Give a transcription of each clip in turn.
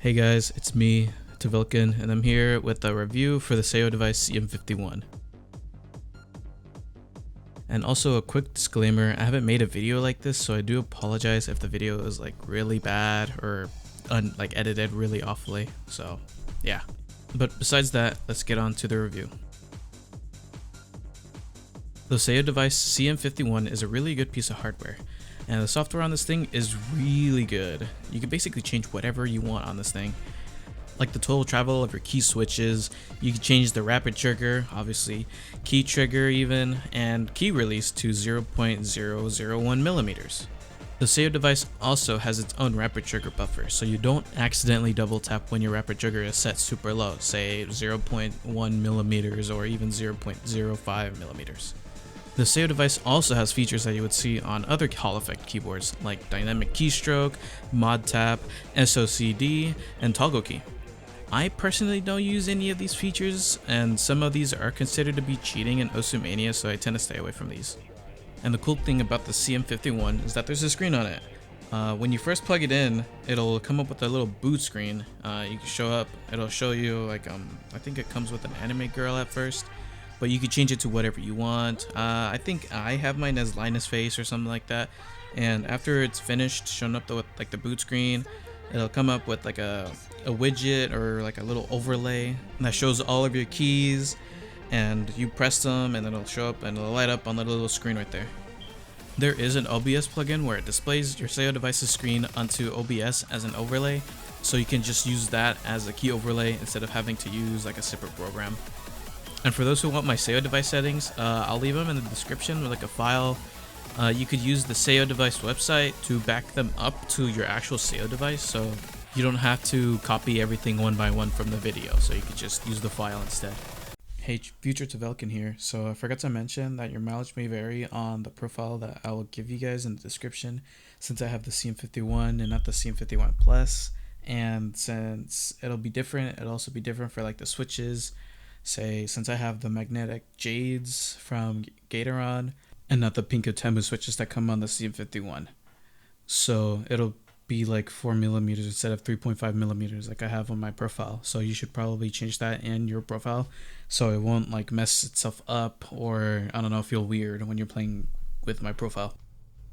Hey guys, it's me, Vulcan, and I'm here with a review for the Sayo Device CM51. And also a quick disclaimer, I haven't made a video like this, so I do apologize if the video is like really bad or edited really awfully, so yeah. But besides that, let's get on to the review. The Sayo Device CM51 is a really good piece of hardware, and the software on this thing is really good. You can basically change whatever you want on this thing. Like the total travel of your key switches, you can change the rapid trigger, obviously, key trigger even, and key release to 0.001 millimeters. The Sayo Device also has its own rapid trigger buffer, so you don't accidentally double tap when your rapid trigger is set super low, say 0.1 millimeters or even 0.05 millimeters. The Sayo Device also has features that you would see on other Hall Effect keyboards like dynamic keystroke, mod tap, SOCD, and toggle key. I personally don't use any of these features, and some of these are considered to be cheating in Osumania, so I tend to stay away from these. And the cool thing about the CM51 is that there's a screen on it. When you first plug it in, it'll come up with a little boot screen. You can show up, it'll show you like I think it comes with an anime girl at first, but you can change it to whatever you want. I think I have mine as Linus face or something like that, and after it's finished showing up with like the boot screen, it'll come up with like a widget or like a little overlay that shows all of your keys, and you press them and then it'll show up and it'll light up on the little screen right there. There is an OBS plugin where it displays your Sayo Device's screen onto OBS as an overlay, so you can just use that as a key overlay instead of having to use like a separate program. And for those who want my Sayo Device settings, I'll leave them in the description with like a file. You could use the Sayo Device website to back them up to your actual Sayo Device, so you don't have to copy everything one by one from the video, so you could just use the file instead. Hey, future Vulcan here. So I forgot to mention that your mileage may vary on the profile that I will give you guys in the description, since I have the CM51 and not the CM51 Plus, and since it'll be different, it'll also be different for like the switches. Say, since I have the magnetic jades from Gatoron and not the Pinko Temu switches that come on the CM51. So it'll be like 4 millimeters instead of 3.5 millimeters like I have on my profile. So you should probably change that in your profile so it won't like mess itself up or, I don't know, feel weird when you're playing with my profile.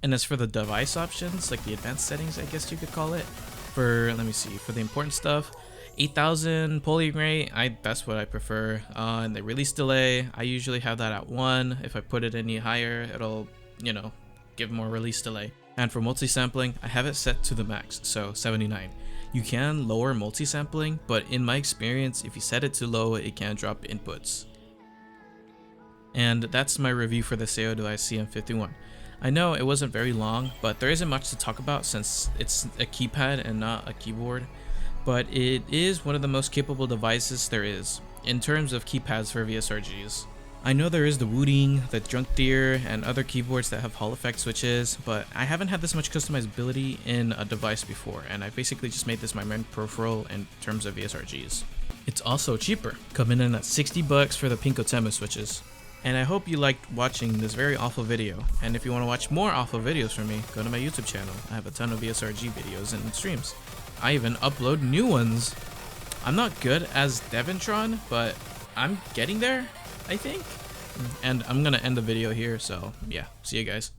And as for the device options, like the advanced settings, I guess you could call it, for, let me see, for the important stuff, 8000 polling rate, that's what I prefer. And the release delay, I usually have that at 1. If I put it any higher, it'll, give more release delay. And for multi-sampling, I have it set to the max, so 79. You can lower multi-sampling, but in my experience, if you set it too low, it can drop inputs. And that's my review for the Sayo Device CM51. I know it wasn't very long, but there isn't much to talk about since it's a keypad and not a keyboard. But it is one of the most capable devices there is, in terms of keypads for VSRGs. I know there is the Wooting, the Drunk Deer, and other keyboards that have Hall Effect switches, but I haven't had this much customizability in a device before, and I basically just made this my main peripheral in terms of VSRGs. It's also cheaper, coming in at 60 bucks for the Pinko Temu switches. And I hope you liked watching this very awful video, and if you want to watch more awful videos from me, go to my YouTube channel. I have a ton of VSRG videos and streams. I even upload new ones. I'm not good as Devintron, but I'm getting there, I think. And I'm gonna end the video here, so yeah, see you guys.